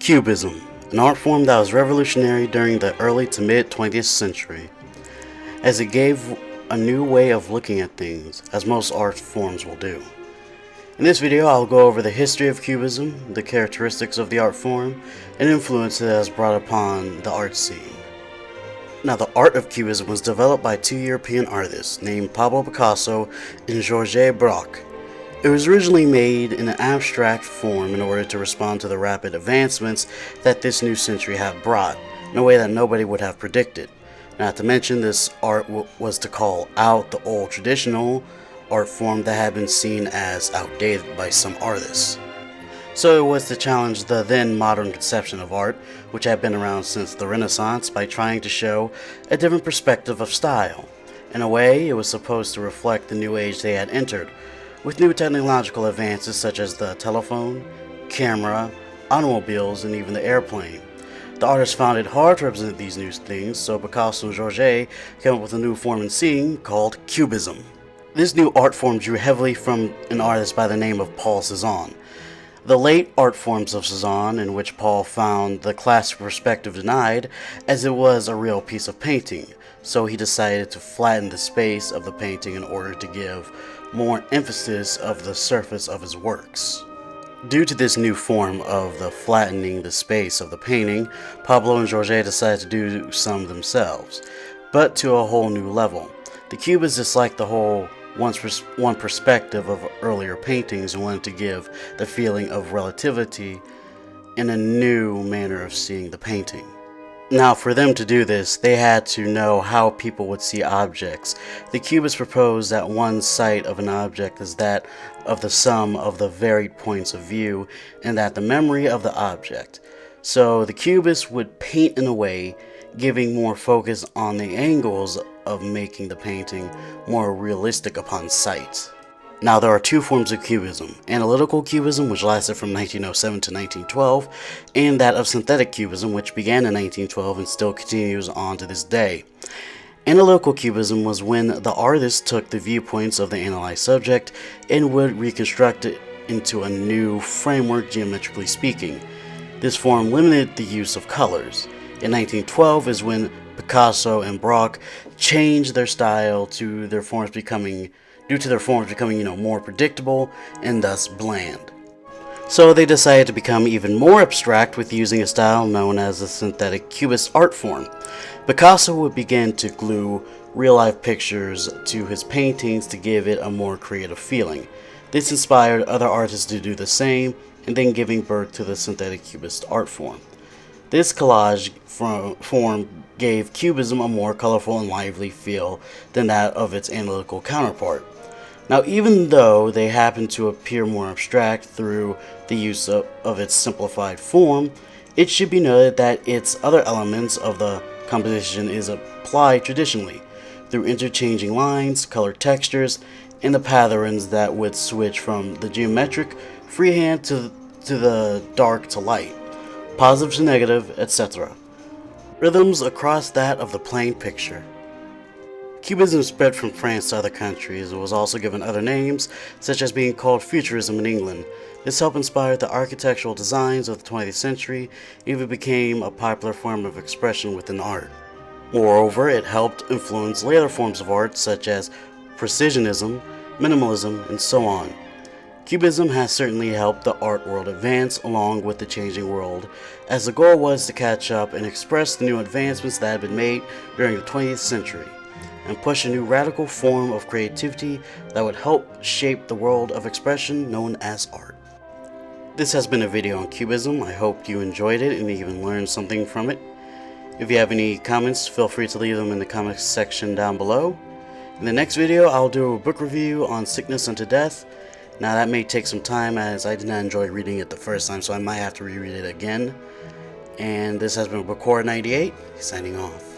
Cubism, an art form that was revolutionary during the early to mid 20th century, as it gave a new way of looking at things, as most art forms will do. In this video, I'll go over the history of Cubism, the characteristics of the art form, and influence it has brought upon the art scene. Now, the art of Cubism was developed by two European artists named Pablo Picasso and Georges Braque. It was originally made in an abstract form in order to respond to the rapid advancements that this new century had brought, in a way that nobody would have predicted. Not to mention, this art was to call out the old traditional art form that had been seen as outdated by some artists. So it was to challenge the then modern conception of art, which had been around since the Renaissance, by trying to show a different perspective of style. In a way, it was supposed to reflect the new age they had entered, with new technological advances such as the telephone, camera, automobiles, and even the airplane. The artists found it hard to represent these new things, so Picasso and Georges came up with a new form in seeing called Cubism. This new art form drew heavily from an artist by the name of Paul Cézanne. The late art forms of Cézanne, in which Paul found the classic perspective denied, as it was a real piece of painting, so he decided to flatten the space of the painting in order to give more emphasis of the surface of his works. Due to this new form of the flattening the space of the painting, Pablo and Georges decided to do some themselves, but to a whole new level. The Cubists disliked the whole one perspective of earlier paintings and wanted to give the feeling of relativity in a new manner of seeing the painting. Now, for them to do this, they had to know how people would see objects. The Cubists proposed that one sight of an object is that of the sum of the varied points of view, and that the memory of the object. So the Cubists would paint in a way giving more focus on the angles of making the painting more realistic upon sight. Now, there are two forms of Cubism: analytical Cubism, which lasted from 1907 to 1912, and that of synthetic Cubism, which began in 1912 and still continues on to this day. Analytical Cubism was when the artist took the viewpoints of the analyzed subject and would reconstruct it into a new framework, geometrically speaking. This form limited the use of colors. In 1912 is when Picasso and Braque changed their style to their forms becoming more predictable and thus bland. So they decided to become even more abstract with using a style known as the synthetic Cubist art form. Picasso would begin to glue real-life pictures to his paintings to give it a more creative feeling. This inspired other artists to do the same, and then giving birth to the synthetic Cubist art form. This collage form gave Cubism a more colorful and lively feel than that of its analytical counterpart. Now, even though they happen to appear more abstract through the use of its simplified form, it should be noted that its other elements of the composition is applied traditionally, through interchanging lines, colored textures, and the patterns that would switch from the geometric freehand to the dark to light, positive to negative, etc. Rhythms across that of the plain picture. Cubism spread from France to other countries. It was also given other names, such as being called Futurism in England. This helped inspire the architectural designs of the 20th century, and it became a popular form of expression within art. Moreover, it helped influence later forms of art, such as Precisionism, Minimalism, and so on. Cubism has certainly helped the art world advance along with the changing world, as the goal was to catch up and express the new advancements that had been made during the 20th century, and push a new radical form of creativity that would help shape the world of expression known as art. This has been a video on Cubism. I hope you enjoyed it and even learned something from it. If you have any comments, feel free to leave them in the comments section down below. In the next video, I'll do a book review on Sickness Unto Death. Now, that may take some time, as I did not enjoy reading it the first time, so I might have to reread it again. And this has been Record 98, signing off.